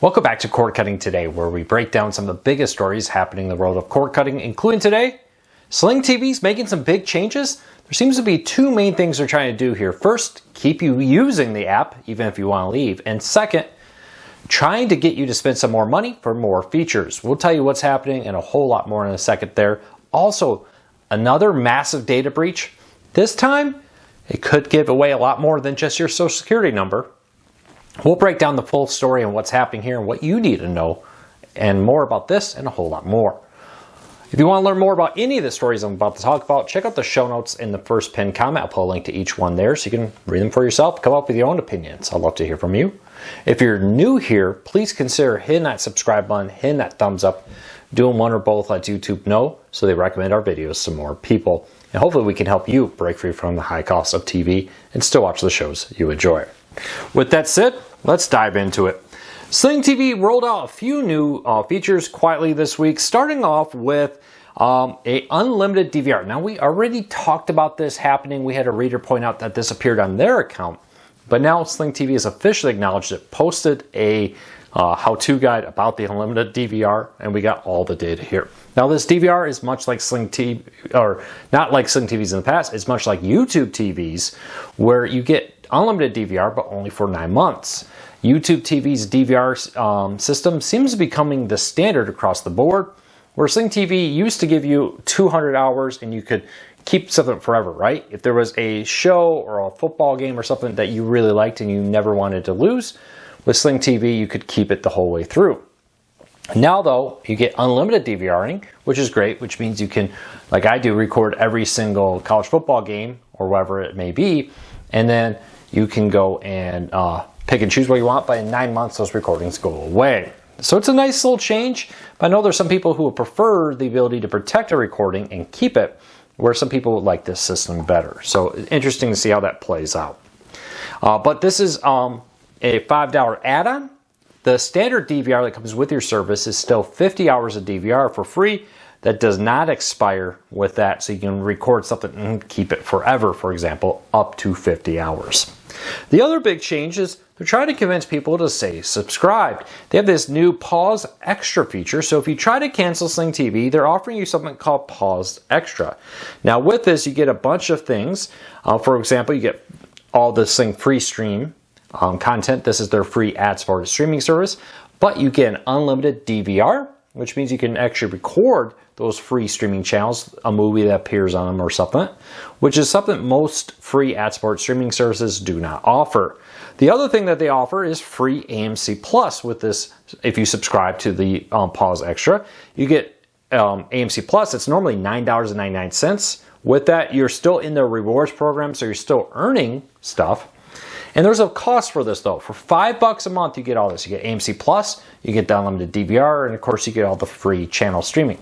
Welcome back to Cord Cutting Today, where we break down some of the biggest stories happening in the world of cord cutting, including today, Sling TV's making some big changes. There seems to be two main things they're trying to do here. First, keep you using the app, even if you want to leave. And second, trying to get you to spend some more money for more features. We'll tell you what's happening and a whole lot more in a second there. Also, another massive data breach. This time, it could give away a lot more than just your social security number. We'll break down the full story and what's happening here and what you need to know, and more about this and a whole lot more. If you want to learn more about any of the stories I'm about to talk about, check out the show notes in the first pinned comment. I'll put a link to each one there so you can read them for yourself, come up with your own opinions. I'd love to hear from you. If you're new here, please consider hitting that subscribe button, hitting that thumbs up. Doing one or both lets YouTube know so they recommend our videos to more people. And hopefully we can help you break free from the high cost of TV and still watch the shows you enjoy. With that said, let's dive into it. Sling TV rolled out a few new features quietly this week, starting off with a unlimited DVR. Now, we already talked about this happening. We had a reader point out that this appeared on their account, but now Sling TV has officially acknowledged it, posted a how-to guide about the unlimited DVR, and we got all the data here. Now, this DVR is much like Sling TV, or not like Sling TVs in the past. It's much like YouTube TVs, where you get unlimited DVR, but only for 9 months. YouTube TV's DVR system seems to be becoming the standard across the board, where Sling TV used to give you 200 hours and you could keep something forever, right? If there was a show or a football game or something that you really liked and you never wanted to lose, with Sling TV, you could keep it the whole way through. Now, though, you get unlimited DVRing, which is great, which means you can, like I do, record every single college football game or whatever it may be, and then you can go and pick and choose what you want, but in 9 months, those recordings go away. So it's a nice little change, but I know there's some people who would prefer the ability to protect a recording and keep it, where some people would like this system better. So interesting to see how that plays out. But this is a $5 add-on. The standard DVR that comes with your service is still 50 hours of DVR for free. That does not expire with that, so you can record something and keep it forever, for example, up to 50 hours. The other big change is they're trying to convince people to stay subscribed. They have this new Pause Extra feature, so if you try to cancel Sling TV, they're offering you something called Pause Extra. Now, with this, you get a bunch of things. For example, you get all the Sling free stream content. This is their free ad-supported streaming service, but you get an unlimited DVR, which means you can actually record those free streaming channels, a movie that appears on them or something, which is something most free ad-supported streaming services do not offer. The other thing that they offer is free AMC Plus with this. If you subscribe to the Pause Extra, you get AMC Plus. It's normally $9.99. With that, you're still in their rewards program, so you're still earning stuff. And there's a cost for this, though. For $5 a month, you get all this. You get AMC Plus, you get the unlimited DVR, and of course, you get all the free channel streaming.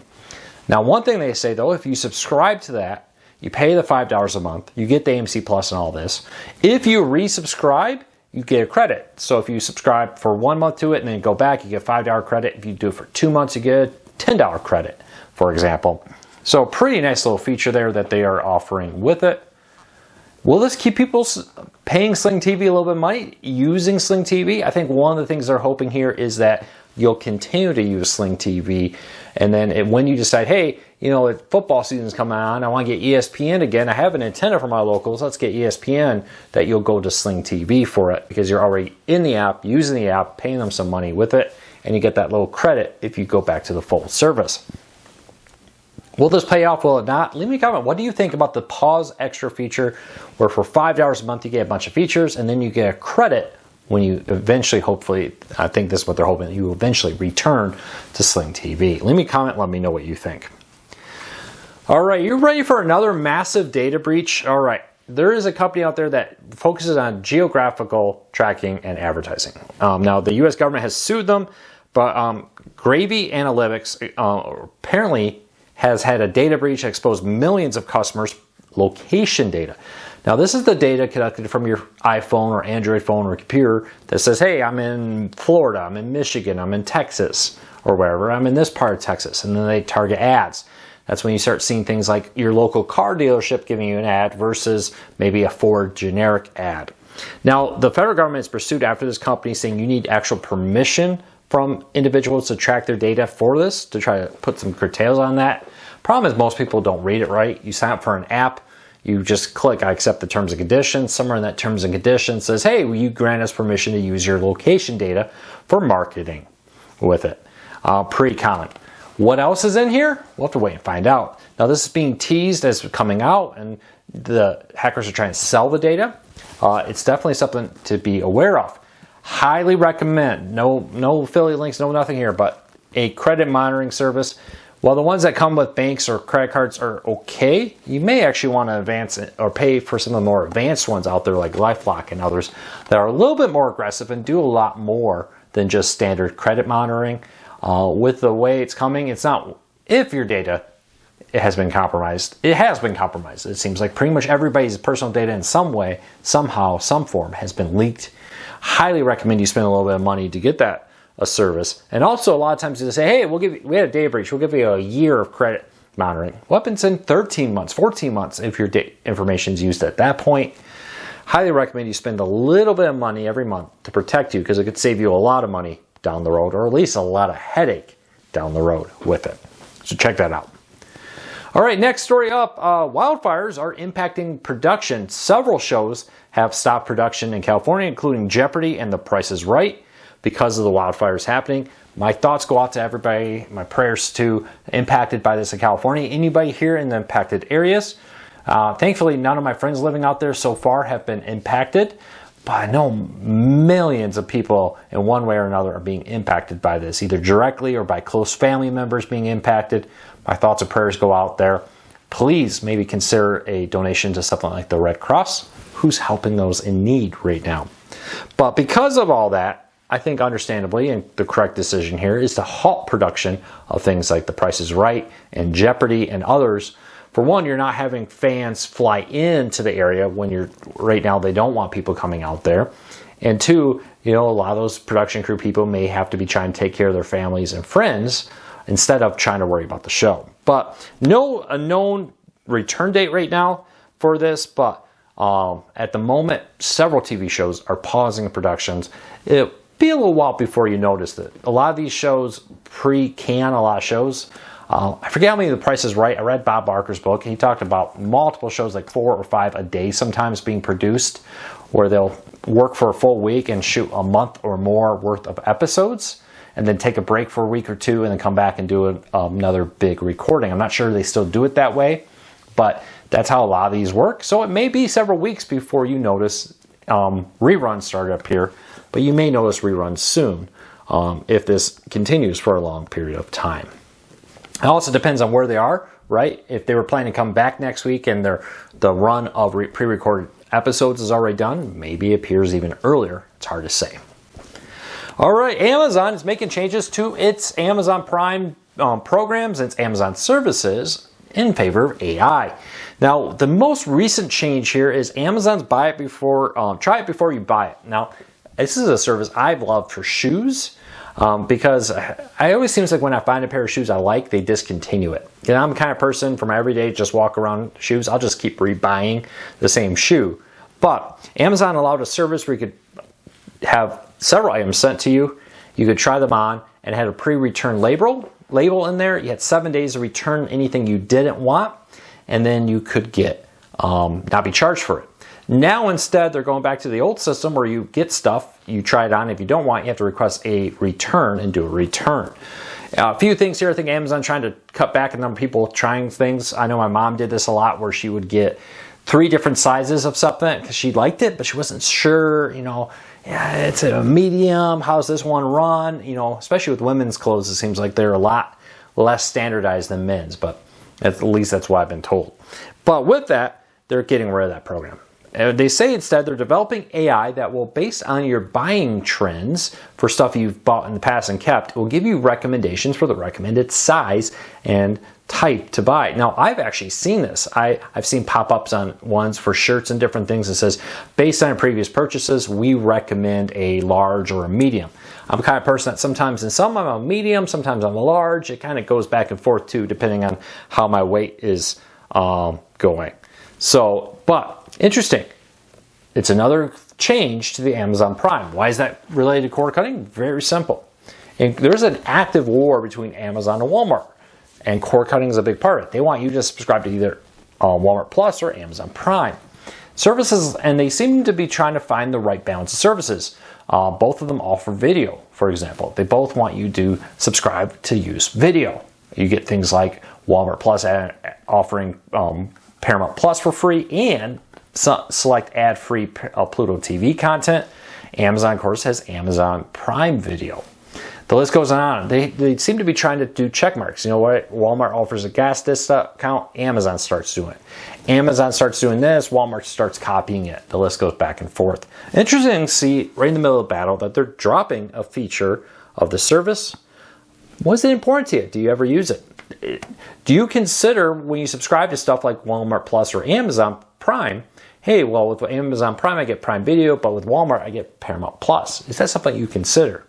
Now, one thing they say, though, if you subscribe to that, you pay the $5 a month, you get the AMC Plus and all this. If you resubscribe, you get a credit. So if you subscribe for 1 month to it and then go back, you get a $5 credit. If you do it for 2 months, you get a $10 credit, for example. So pretty nice little feature there that they are offering with it. Will this keep people paying Sling TV a little bit of money, using Sling TV? I think one of the things they're hoping here is that you'll continue to use Sling TV. And then when you decide, hey, you know, football season's coming on, I want to get ESPN again. I have an antenna for my locals. Let's get ESPN, that you'll go to Sling TV for it because you're already in the app, using the app, paying them some money with it, and you get that little credit if you go back to the full service. Will this pay off? Will it not? Leave me a comment. What do you think about the Pause Extra feature, where for $5 a month you get a bunch of features and then you get a credit when you eventually, hopefully, I think this is what they're hoping, that you eventually return to Sling TV. Leave me a comment. Let me know what you think. All right, you ready for another massive data breach? All right, there is a company out there that focuses on geographical tracking and advertising. Now, the U.S. government has sued them, but Gravy Analytics apparently has had a data breach that exposed millions of customers' location data. Now, this is the data collected from your iPhone or Android phone or computer that says, hey, I'm in Florida, I'm in Michigan, I'm in Texas, or wherever, I'm in this part of Texas, and then they target ads. That's when you start seeing things like your local car dealership giving you an ad versus maybe a Ford generic ad. Now, the federal government is pursued after this company saying you need actual permission from individuals to track their data for this, to try to put some curtails on that. Problem is most people don't read it right. You sign up for an app, you just click, I accept the terms and conditions. Somewhere in that terms and conditions says, hey, will you grant us permission to use your location data for marketing with it? Pretty common. What else is in here? We'll have to wait and find out. Now this is being teased as coming out, and the hackers are trying to sell the data. It's definitely something to be aware of. Highly recommend, no affiliate links, no nothing here, but a credit monitoring service. While the ones that come with banks or credit cards are okay, you may actually want to advance or pay for some of the more advanced ones out there like LifeLock and others that are a little bit more aggressive and do a lot more than just standard credit monitoring. With the way it's coming, it's not if your data has been compromised. It has been compromised. It seems like pretty much everybody's personal data in some way, somehow, some form has been leaked. Highly recommend you spend a little bit of money to get that a service. And also a lot of times they say, hey, we had a data breach, we'll give you a year of credit monitoring. What happens in 13 months, 14 months if your information is used at that point? Highly recommend you spend a little bit of money every month to protect you, because it could save you a lot of money down the road, or at least a lot of headache down the road with it. So check that out. All right, next story up, wildfires are impacting production. Several shows have stopped production in California, including Jeopardy and The Price is Right, because of the wildfires happening. My thoughts go out to everybody, my prayers to impacted by this in California. Anybody here in the impacted areas? Thankfully, none of my friends living out there so far have been impacted, but I know millions of people in one way or another are being impacted by this, either directly or by close family members being impacted. My thoughts and prayers go out there. Please maybe consider a donation to something like the Red Cross, who's helping those in need right now. But because of all that, I think understandably, and the correct decision here is to halt production of things like The Price is Right and Jeopardy and others. For one, you're not having fans fly into the area when right now they don't want people coming out there. And two, a lot of those production crew people may have to be trying to take care of their families and friends instead of trying to worry about the show. But a known return date right now for this, but at the moment, several TV shows are pausing productions. It'll be a little while before you notice it. A lot of these shows pre-can a lot of shows. I forget how many of The Price is Right. I read Bob Barker's book. He talked about multiple shows, like 4 or 5 a day sometimes being produced, where they'll work for a full week and shoot a month or more worth of episodes, and then take a break for a week or two and then come back and do another big recording. I'm not sure they still do it that way, but that's how a lot of these work. So it may be several weeks before you notice reruns start up here, but you may notice reruns soon if this continues for a long period of time. It also depends on where they are, right? If they were planning to come back next week and the run of pre-recorded episodes is already done, maybe it appears even earlier. It's hard to say. All right, Amazon is making changes to its Amazon Prime programs and its Amazon services in favor of AI. Now, the most recent change here is Amazon's try it before you buy it. Now, this is a service I've loved for shoes. Because I always seems like when I find a pair of shoes I like, they discontinue it. I'm the kind of person for my everyday just walk around shoes, I'll just keep rebuying the same shoe. But Amazon allowed a service where you could have several items sent to you. You could try them on and had a pre-return label in there. You had 7 days to return anything you didn't want, and then you could get not be charged for it. Now instead, they're going back to the old system where you get stuff, you try it on. If you don't want it, you have to request a return and do a return. A few things here. I think Amazon trying to cut back on the number of people trying things. I know my mom did this a lot, where she would get 3 different sizes of something because she liked it, but she wasn't sure, it's a medium, how's this one run? Especially with women's clothes, it seems like they're a lot less standardized than men's, but at least that's what I've been told. But with that, they're getting rid of that program. They say instead they're developing AI that will, based on your buying trends for stuff you've bought in the past and kept, will give you recommendations for the recommended size and type to buy. Now, I've actually seen this. I've seen pop-ups on ones for shirts and different things that says, based on previous purchases, we recommend a large or a medium. I'm the kind of person that sometimes in some I'm a medium, sometimes I'm a large. It kind of goes back and forth too, depending on how my weight is going. So, but interesting. It's another change to the Amazon Prime. Why is that related to cord cutting? Very simple. And there's an active war between Amazon and Walmart. And cord cutting is a big part of it. They want you to subscribe to either Walmart Plus or Amazon Prime. Services, and they seem to be trying to find the right balance of services. Both of them offer video, for example. They both want you to subscribe to use video. You get things like Walmart Plus offering Paramount Plus for free and select ad-free Pluto TV content. Amazon, of course, has Amazon Prime Video. The list goes on. They seem to be trying to do check marks. You know what? Walmart offers a gas discount. Amazon starts doing it. Amazon starts doing this. Walmart starts copying it. The list goes back and forth. Interesting to see right in the middle of the battle that they're dropping a feature of the service. Was it important to you? Do you ever use it? Do you consider when you subscribe to stuff like Walmart Plus or Amazon Prime, hey, well, with Amazon Prime I get Prime Video, but with Walmart I get Paramount Plus? Is that something you consider?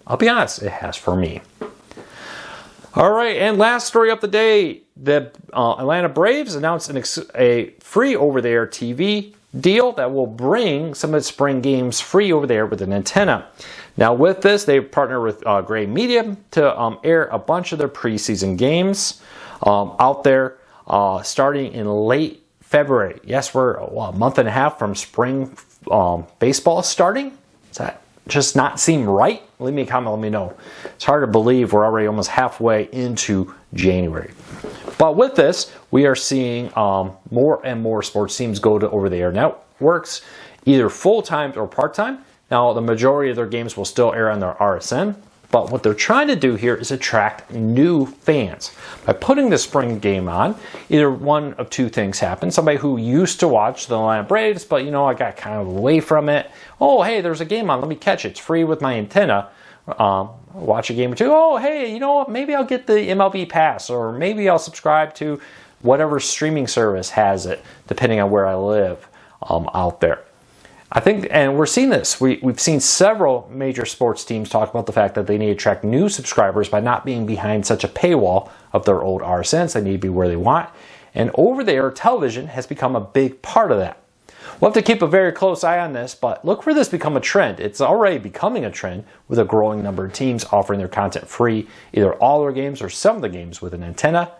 I'll be honest, it has for me. All right, and last story of the day. The Atlanta Braves announced a free over-the-air TV deal that will bring some of its spring games free over there with an antenna. Now with this, they partner with Gray Media to air a bunch of their preseason games out there starting in late February. Yes, we're a month and a half from spring baseball starting. Is that just not seem right? Leave me a comment, let me know. It's hard to believe we're already almost halfway into January. But with this, we are seeing more and more sports teams go to over-the-air networks, either full-time or part-time. Now, the majority of their games will still air on their RSN, but what they're trying to do here is attract new fans. By putting the spring game on, either one of two things happen. Somebody who used to watch the Atlanta Braves, but you know, I got kind of away from it. Oh, hey, there's a game on. Let me catch it. It's free with my antenna. Watch a game or two. Oh, hey, you know what? Maybe I'll get the MLB Pass, or maybe I'll subscribe to whatever streaming service has it, depending on where I live out there. I think, and we're seeing this, we've seen several major sports teams talk about the fact that they need to attract new subscribers by not being behind such a paywall of their old RSNs. They need to be where they want. And over-the-air television has become a big part of that. We'll have to keep a very close eye on this, but look for this to become a trend. It's already becoming a trend with a growing number of teams offering their content free, either all their games or some of the games with an antenna.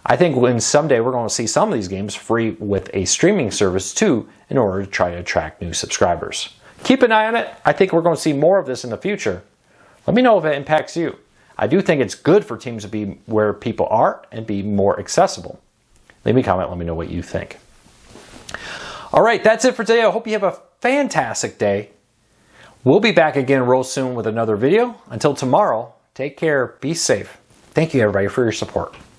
I think when someday we're going to see some of these games free with a streaming service too, in order to try to attract new subscribers. Keep an eye on it. I think we're going to see more of this in the future. Let me know if it impacts you. I do think it's good for teams to be where people are and be more accessible. Leave me a comment. Let me know what you think. All right, that's it for today. I hope you have a fantastic day. We'll be back again real soon with another video. Until tomorrow, take care, be safe. Thank you everybody for your support.